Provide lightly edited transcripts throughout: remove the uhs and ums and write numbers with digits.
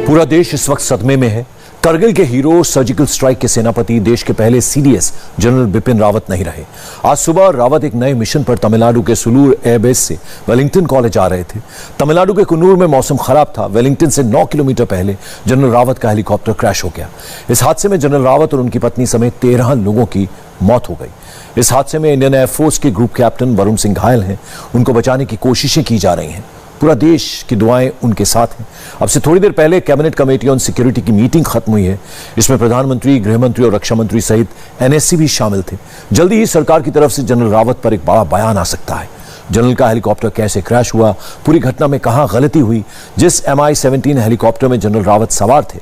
पूरा देश इस वक्त सदमे में है। करगिल के हीरो, सर्जिकल स्ट्राइक के सेनापति, देश के पहले सीडीएस जनरल बिपिन रावत नहीं रहे। आज सुबह रावत एक नए मिशन पर तमिलनाडु के सुलूर एयरबेस से वेलिंगटन कॉलेज आ रहे थे। तमिलनाडु के कुन्नूर में मौसम खराब था। वेलिंगटन से 9 किलोमीटर पहले जनरल रावत का हेलीकॉप्टर क्रैश हो गया। इस हादसे में जनरल रावत और उनकी पत्नी समेत 13 लोगों की मौत हो गई। इस हादसे में इंडियन एयरफोर्स के ग्रुप कैप्टन वरुण सिंह घायल हैं। उनको बचाने की कोशिशें की जा रही हैं। पूरा देश की दुआएं उनके साथ हैं। अब से थोड़ी देर पहले कैबिनेट कमेटी ऑन सिक्योरिटी की मीटिंग खत्म हुई है। इसमें प्रधानमंत्री, गृह मंत्री और रक्षा मंत्री सहित एनएससी भी शामिल थे। जल्दी ही सरकार की तरफ से जनरल रावत पर एक बड़ा बयान आ सकता है। जनरल का हेलीकॉप्टर कैसे क्रैश हुआ, पूरी घटना में कहां गलती हुई, जिस MI-17 हेलीकॉप्टर में जनरल रावत सवार थे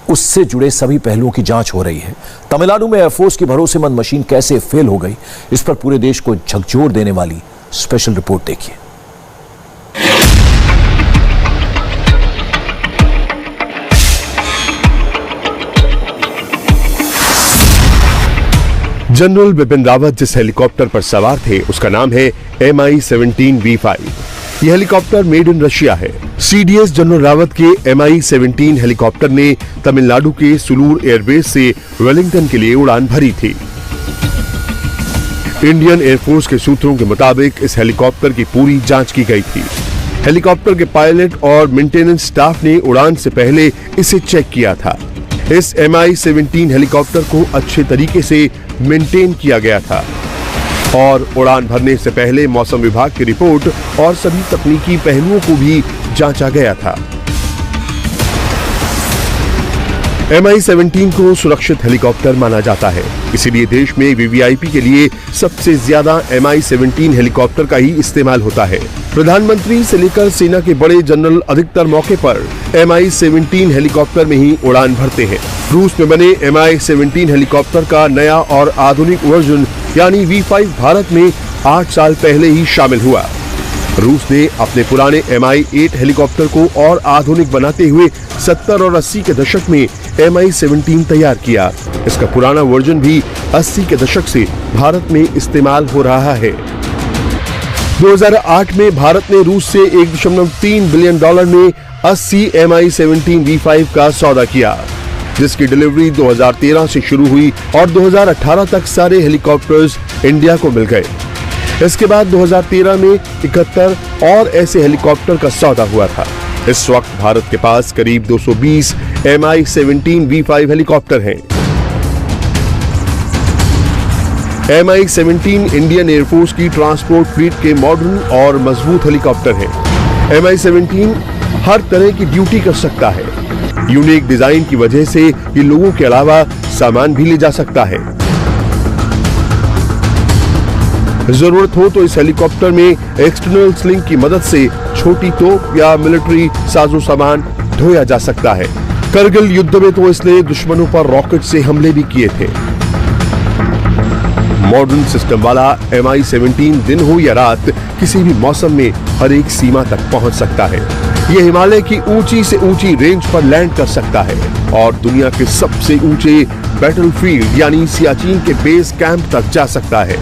उससे जुड़े सभी पहलुओं की जांच हो रही है। तमिलनाडु में एयरफोर्स की भरोसेमंद मशीन कैसे फेल हो गई, इस पर पूरे देश को झकझोर देने वाली स्पेशल रिपोर्ट देखिए। जनरल बिपिन रावत जिस हेलीकॉप्टर पर सवार थे उसका नाम है MI-17 V5। यह हेलीकॉप्टर मेड इन रशिया है। सीडीएस जनरल रावत के MI-17 हेलीकॉप्टर ने तमिलनाडु के सुलूर एयरबेस से वेलिंगटन के लिए उड़ान भरी थी। इंडियन एयरफोर्स के सूत्रों के मुताबिक इस हेलीकॉप्टर की पूरी जांच की गई थी। हेलीकॉप्टर के पायलट और मेंटेनेंस स्टाफ ने उड़ान से पहले इसे चेक किया था। इस MI-17 हेलीकॉप्टर को अच्छे तरीके से मेंटेन किया गया था और उड़ान भरने से पहले मौसम विभाग की रिपोर्ट और सभी तकनीकी पहलुओं को भी जांचा गया था। MI-17 को सुरक्षित हेलीकॉप्टर माना जाता है, इसीलिए देश में VVIP के लिए सबसे ज्यादा MI-17 हेलीकॉप्टर का ही इस्तेमाल होता है। प्रधानमंत्री से लेकर सेना के बड़े जनरल अधिकतर मौके पर MI-17 हेलीकॉप्टर में ही उड़ान भरते हैं। रूस में बने MI-17 हेलीकॉप्टर का नया और आधुनिक वर्जन यानी V5 भारत में 8 साल पहले ही शामिल हुआ। रूस ने अपने पुराने MI-8 हेलीकॉप्टर को और आधुनिक बनाते हुए 70 और 80 के दशक में MI-17 तैयार किया। इसका पुराना वर्जन भी 80 के दशक से भारत में इस्तेमाल हो रहा है। 2008 में भारत ने रूस से $1.3 बिलियन में 80 MI-17 V5 का सौदा किया, जिसकी डिलीवरी 2013 से शुरू हुई और 2018 तक सारे हेलीकॉप्टर्स इंडिया को मिल गए। इसके बाद 2013 में 71 और ऐसे हेलीकॉप्टर का सौदा हुआ था। इस वक्त भारत के पास करीब 220 MI-17 V5 हेलीकॉप्टर हैं। MI-17 इंडियन एयरफोर्स की ट्रांसपोर्ट फ्लीट के मॉडर्न और मजबूत हेलीकॉप्टर हैं। MI-17 हर तरह की ड्यूटी कर सकता है। यूनिक डिजाइन की वजह से ये लोगों के अलावा सामान भी ले जा सकता है। जरूरत हो तो इस हेलीकॉप्टर में एक्सटर्नल स्लिंग की मदद से छोटी तोप या मिलिट्री साजो सामान ढोया जा सकता है। करगिल युद्ध में तो इसने दुश्मनों पर रॉकेट से हमले भी किए थे। मॉडर्न सिस्टम वाला MI-17 दिन हो या रात किसी भी मौसम में हर एक सीमा तक पहुंच सकता है। यह हिमालय की ऊंची से ऊंची रेंज पर लैंड कर सकता है और दुनिया के सबसे ऊंचे बैटलफील्ड यानी सियाचिन के बेस कैंप तक जा सकता है।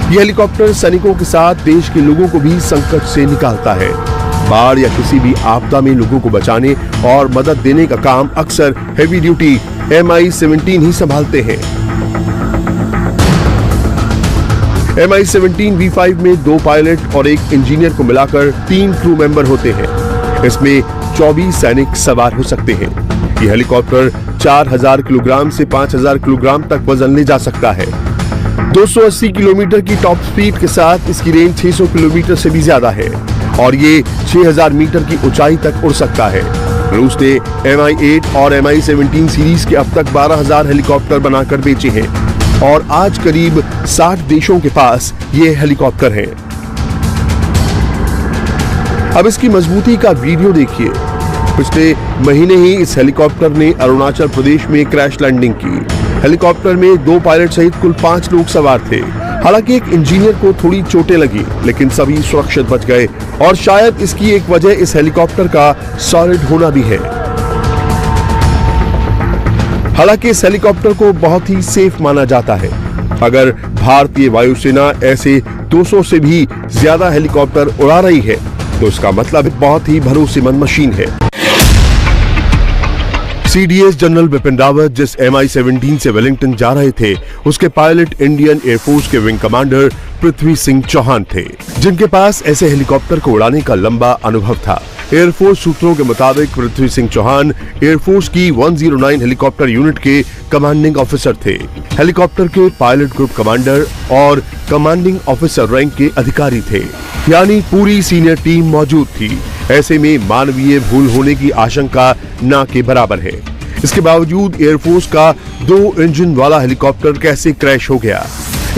यह हेलीकॉप्टर सैनिकों के साथ देश के लोगों को भी संकट से निकालता है। बाढ़ या किसी भी आपदा में लोगों को बचाने और मदद देने का काम अक्सर हेवी ड्यूटी MI-17 ही संभालते हैं। MI-17 V5 में 2 पायलट और 1 इंजीनियर को मिलाकर 3 क्रू मेंबर होते हैं। इसमें 24 सैनिक सवार हो सकते हैं। यह हेलीकॉप्टर 4000 किलोग्राम से 5000 किलोग्राम तक वजन ले जा सकता है। 280 किलोमीटर की टॉप स्पीड के साथ इसकी रेंज 600 किलोमीटर से भी ज्यादा है और ये 6000 मीटर की ऊंचाई तक उड़ सकता है। रूस ने MI-8 और MI-17 सीरीज के अब तक 12000 हेलीकॉप्टर बनाकर बेचे हैं और आज करीब 60 देशों के पास ये हेलीकॉप्टर हैं। अब इसकी मजबूती का वीडियो देखिए। पिछले महीने ही इस हेलीकॉप्टर ने अरुणाचल प्रदेश में क्रैश लैंडिंग की। हेलीकॉप्टर में 2 पायलट सहित कुल 5 लोग सवार थे। हालांकि एक इंजीनियर को थोड़ी चोटें लगी, लेकिन सभी सुरक्षित बच गए और शायद इसकी एक वजह इस हेलीकॉप्टर का सॉलिड होना भी है। हालांकि इस हेलीकॉप्टर को बहुत ही सेफ माना जाता है। अगर भारतीय वायुसेना ऐसे 200 से भी ज्यादा हेलीकॉप्टर उड़ा रही है तो इसका मतलब बहुत ही भरोसेमंद मशीन है। सीडीएस जनरल बिपिन रावत जिस MI-17 से वेलिंगटन जा रहे थे, उसके पायलट इंडियन एयरफोर्स के विंग कमांडर पृथ्वी सिंह चौहान थे, जिनके पास ऐसे हेलीकॉप्टर को उड़ाने का लंबा अनुभव था। एयरफोर्स सूत्रों के मुताबिक पृथ्वी सिंह चौहान एयरफोर्स की 109 हेलीकॉप्टर यूनिट के कमांडिंग ऑफिसर थे। हेलीकॉप्टर के पायलट ग्रुप कमांडर और कमांडिंग ऑफिसर रैंक के अधिकारी थे, यानी पूरी सीनियर टीम मौजूद थी। ऐसे में मानवीय भूल होने की आशंका ना के बराबर है। इसके बावजूद एयरफोर्स का 2 इंजन वाला हेलीकॉप्टर कैसे क्रैश हो गया,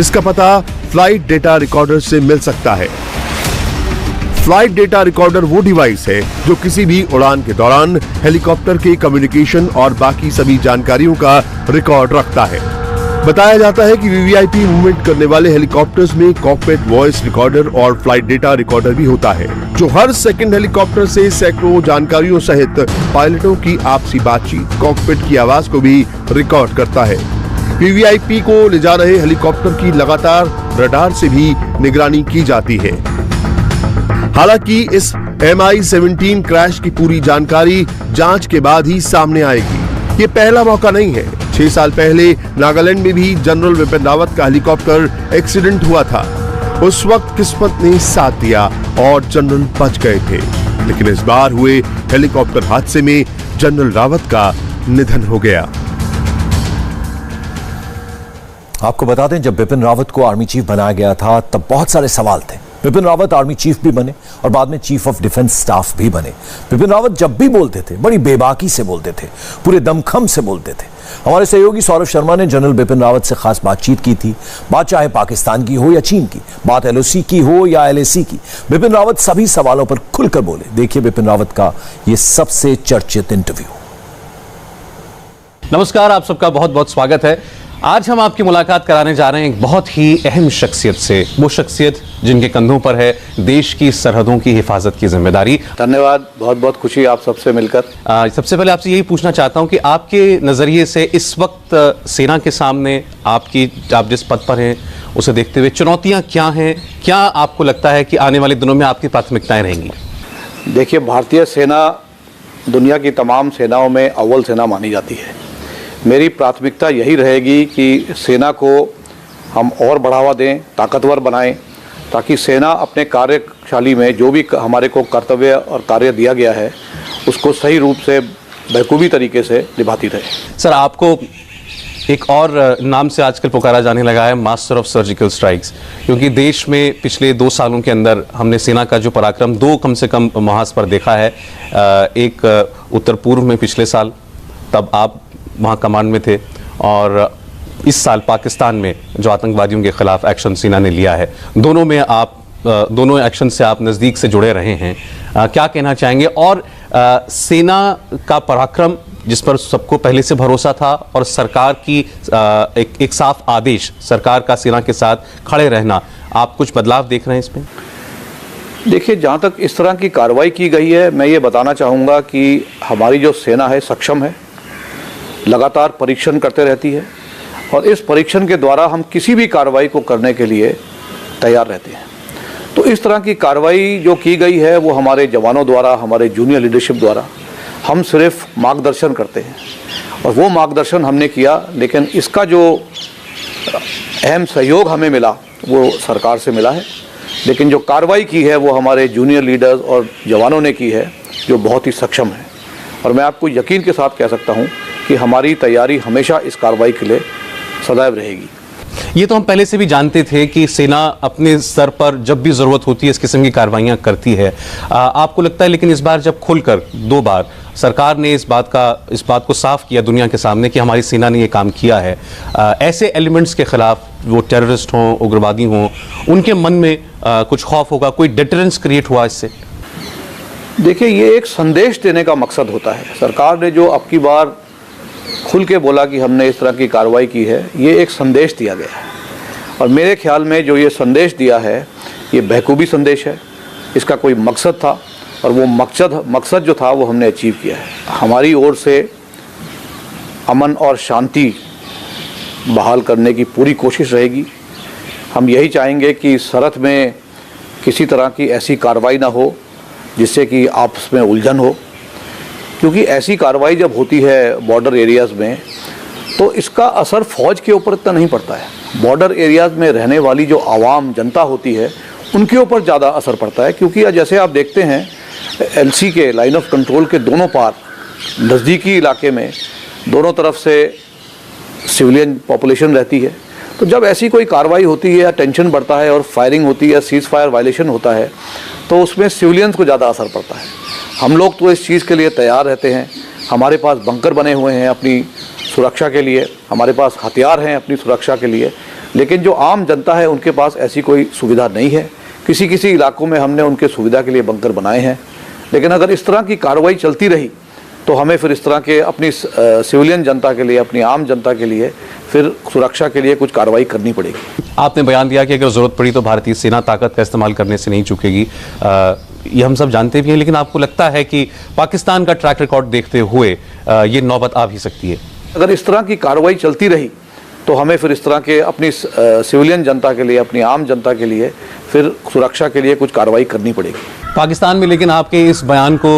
इसका पता फ्लाइट डेटा रिकॉर्डर से मिल सकता है। फ्लाइट डेटा रिकॉर्डर वो डिवाइस है जो किसी भी उड़ान के दौरान हेलीकॉप्टर के कम्युनिकेशन और बाकी सभी जानकारियों का रिकॉर्ड रखता है। बताया जाता है कि वीवीआईपी मूवमेंट करने वाले हेलीकॉप्टर्स में कॉकपिट वॉइस रिकॉर्डर और फ्लाइट डेटा रिकॉर्डर भी होता है, जो हर सेकंड हेलीकॉप्टर से सैकड़ों जानकारियों सहित पायलटों की आपसी बातचीत, कॉकपिट की आवाज को भी रिकॉर्ड करता है। वीवीआईपी को ले जा रहे हेलीकॉप्टर की लगातार रडार से भी निगरानी की जाती है। हालांकि इस MI-17 क्रैश की पूरी जानकारी जांच के बाद ही सामने आएगी। ये पहला मौका नहीं है। 6 साल पहले नागालैंड में भी जनरल बिपिन रावत का हेलीकॉप्टर एक्सीडेंट हुआ था। उस वक्त किस्मत ने साथ दिया और जनरल बच गए थे, लेकिन इस बार हुए हेलीकॉप्टर हादसे में जनरल रावत का निधन हो गया। आपको बता दें, जब बिपिन रावत को आर्मी चीफ बनाया गया था तब बहुत सारे सवाल थे। बिपिन रावत आर्मी चीफ भी बने और बाद में चीफ ऑफ डिफेंस स्टाफ भी बने। बिपिन रावत जब भी बोलते थे बड़ी बेबाकी से बोलते थे, पूरे दमखम से बोलते थे। हमारे सहयोगी सौरभ शर्मा ने जनरल बिपिन रावत से खास बातचीत की थी। बात चाहे पाकिस्तान की हो या चीन की, बात LOC की हो या LAC की, बिपिन रावत सभी सवालों पर खुलकर बोले। देखिए बिपिन रावत का यह सबसे चर्चित इंटरव्यू। नमस्कार, आप सबका बहुत बहुत स्वागत है। आज हम आपकी मुलाकात कराने जा रहे हैं एक बहुत ही अहम शख्सियत से, वो शख्सियत जिनके कंधों पर है देश की सरहदों की हिफाजत की जिम्मेदारी। धन्यवाद, बहुत बहुत खुशी आप सबसे मिलकर। सबसे पहले आपसे यही पूछना चाहता हूं कि आपके नज़रिए से इस वक्त सेना के सामने आप जिस पद पर हैं उसे देखते हुए चुनौतियां क्या हैं? क्या आपको लगता है कि आने वाले दिनों में आपकी प्राथमिकताएं रहेंगी? देखिए, भारतीय सेना दुनिया की तमाम सेनाओं में अव्वल सेना मानी जाती है। मेरी प्राथमिकता यही रहेगी कि सेना को हम और बढ़ावा दें, ताकतवर बनाएं, ताकि सेना अपने कार्यशैली में जो भी हमारे को कर्तव्य और कार्य दिया गया है उसको सही रूप से बखूबी तरीके से निभाती रहे। सर, आपको एक और नाम से आजकल पुकारा जाने लगा है, मास्टर ऑफ सर्जिकल स्ट्राइक्स, क्योंकि देश में पिछले 2 सालों के अंदर हमने सेना का जो पराक्रम 2 कम से कम महाज पर देखा है। एक उत्तर पूर्व में पिछले साल, तब आप वहाँ कमांड में थे, और इस साल पाकिस्तान में जो आतंकवादियों के खिलाफ एक्शन सेना ने लिया है, दोनों में आप दोनों एक्शन से आप नज़दीक से जुड़े रहे हैं। क्या कहना चाहेंगे? और सेना का पराक्रम जिस पर सबको पहले से भरोसा था और सरकार की एक साफ आदेश, सरकार का सेना के साथ खड़े रहना, आप कुछ बदलाव देख रहे हैं इसमें? देखिए, जहाँ तक इस तरह की कार्रवाई की गई है, मैं ये बताना चाहूँगा कि हमारी जो सेना है सक्षम है, लगातार परीक्षण करते रहती है, और इस परीक्षण के द्वारा हम किसी भी कार्रवाई को करने के लिए तैयार रहते हैं। तो इस तरह की कार्रवाई जो की गई है वो हमारे जवानों द्वारा, हमारे जूनियर लीडरशिप द्वारा, हम सिर्फ मार्गदर्शन करते हैं और वो मार्गदर्शन हमने किया, लेकिन इसका जो अहम सहयोग हमें मिला वो सरकार से मिला है। लेकिन जो कार्रवाई की है वो हमारे जूनियर लीडर्स और जवानों ने की है, जो बहुत ही सक्षम है। और मैं आपको यकीन के साथ कह सकता हूँ कि हमारी तैयारी हमेशा इस कार्रवाई के लिए सदैव रहेगी। ये तो हम पहले से भी जानते थे कि सेना अपने स्तर पर जब भी ज़रूरत होती है इस किस्म की कार्रवाइयाँ करती है। आपको लगता है लेकिन इस बार जब खुलकर 2 बार सरकार ने इस बात को साफ किया दुनिया के सामने कि हमारी सेना ने ये काम किया है, ऐसे एलिमेंट्स के खिलाफ, वो टेररिस्ट हों, उग्रवादी हों, उनके मन में कुछ खौफ होगा, कोई डिटरेंस क्रिएट हुआ इससे? देखिए, ये एक संदेश देने का मकसद होता है। सरकार ने जो अब की बार खुल के बोला कि हमने इस तरह की कार्रवाई की है, ये एक संदेश दिया गया है, और मेरे ख्याल में जो ये संदेश दिया है ये बखूबी संदेश है। इसका कोई मकसद था और वो मकसद जो था वो हमने अचीव किया है। हमारी ओर से अमन और शांति बहाल करने की पूरी कोशिश रहेगी। हम यही चाहेंगे कि सरहद में किसी तरह की ऐसी कार्रवाई ना हो जिससे कि आपस में उलझन हो, क्योंकि ऐसी कार्रवाई जब होती है बॉर्डर एरियाज़ में तो इसका असर फ़ौज के ऊपर इतना नहीं पड़ता है। बॉर्डर एरियाज़ में रहने वाली जो आवाम जनता होती है उनके ऊपर ज़्यादा असर पड़ता है, क्योंकि जैसे आप देखते हैं एलसी के लाइन ऑफ कंट्रोल के दोनों पार नज़दीकी इलाके में दोनों तरफ से सिविलियन पॉपुलेशन रहती है। तो जब ऐसी कोई कार्रवाई होती है या टेंशन बढ़ता है और फायरिंग होती है या सीज़ फायर वायलेशन होता है तो उसमें सिविलियंस को ज़्यादा असर पड़ता है। हम लोग तो इस चीज़ के लिए तैयार रहते हैं, हमारे पास बंकर बने हुए हैं अपनी सुरक्षा के लिए, हमारे पास हथियार हैं अपनी सुरक्षा के लिए, लेकिन जो आम जनता है उनके पास ऐसी कोई सुविधा नहीं है। किसी किसी इलाकों में हमने उनके सुविधा के लिए बंकर बनाए हैं, लेकिन अगर इस तरह की कार्रवाई चलती रही तो हमें फिर इस तरह के अपनी सिविलियन जनता के लिए, अपनी आम जनता के लिए फिर सुरक्षा के लिए कुछ कार्रवाई करनी पड़ेगी। आपने बयान दिया कि अगर जरूरत पड़ी तो भारतीय सेना ताकत का इस्तेमाल करने से नहीं चूकेगी, ये हम सब जानते भी हैं, लेकिन आपको लगता है कि पाकिस्तान का ट्रैक रिकॉर्ड देखते हुए ये नौबत आ भी सकती है? अगर इस तरह की कार्रवाई चलती रही तो हमें फिर इस तरह के अपनी सिविलियन जनता के लिए, अपनी आम जनता के लिए फिर सुरक्षा के लिए कुछ कार्रवाई करनी पड़ेगी। पाकिस्तान में लेकिन आपके इस बयान को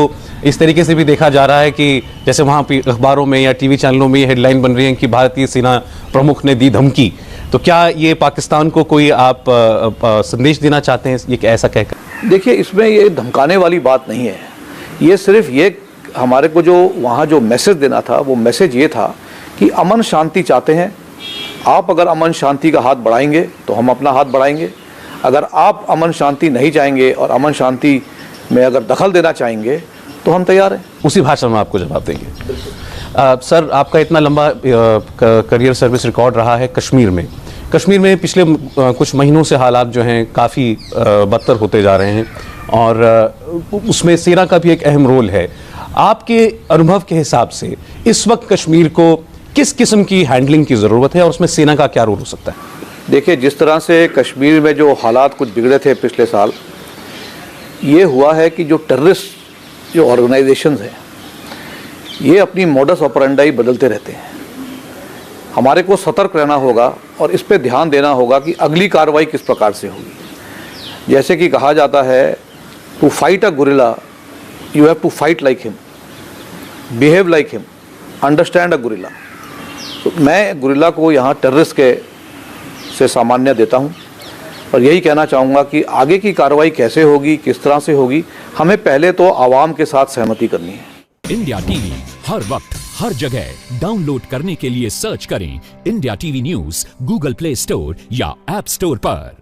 इस तरीके से भी देखा जा रहा है कि जैसे वहाँ पे अखबारों में या टीवी चैनलों में ये हेडलाइन बन रही है कि भारतीय सेना प्रमुख ने दी धमकी, तो क्या ये पाकिस्तान को कोई आप संदेश देना चाहते हैं ये ऐसा कहकर? देखिए, इसमें ये धमकाने वाली बात नहीं है, ये सिर्फ ये हमारे को जो वहाँ जो मैसेज देना था वो मैसेज ये था कि अमन शांति चाहते हैं आप। अगर अमन शांति का हाथ बढ़ाएंगे तो हम अपना हाथ बढ़ाएंगे, अगर आप अमन शांति नहीं चाहेंगे और अमन शांति में अगर दखल देना चाहेंगे तो हम तैयार हैं। उसी भाषा में आपको जवाब देंगे। सर, आपका इतना लंबा करियर सर्विस रिकॉर्ड रहा है कश्मीर में। कश्मीर में पिछले कुछ महीनों से हालात जो हैं काफ़ी बदतर होते जा रहे हैं और उसमें सेना का भी एक अहम रोल है। आपके अनुभव के हिसाब से इस वक्त कश्मीर को किस किस्म की हैंडलिंग की ज़रूरत है और उसमें सेना का क्या रोल हो सकता है? देखिए, जिस तरह से कश्मीर में जो हालात कुछ बिगड़े थे पिछले साल, ये हुआ है कि जो टेररिस्ट जो ऑर्गेनाइजेशंस हैं ये अपनी मोडस ऑपरेंडाई बदलते रहते हैं। हमारे को सतर्क रहना होगा और इस पे ध्यान देना होगा कि अगली कार्रवाई किस प्रकार से होगी। जैसे कि कहा जाता है, to fight a guerrilla you have to fight like him, behave like him, understand a guerrilla. तो मैं गुरिल्ला को यहाँ टेररिस्ट के से सामान्य देता हूँ और यही कहना चाहूँगा कि आगे की कार्रवाई कैसे होगी, किस तरह से होगी, हमें पहले तो आवाम के साथ सहमति करनी है। इंडिया टीवी हर वक्त हर जगह डाउनलोड करने के लिए सर्च करें India TV news Google play store या ऐप स्टोर पर।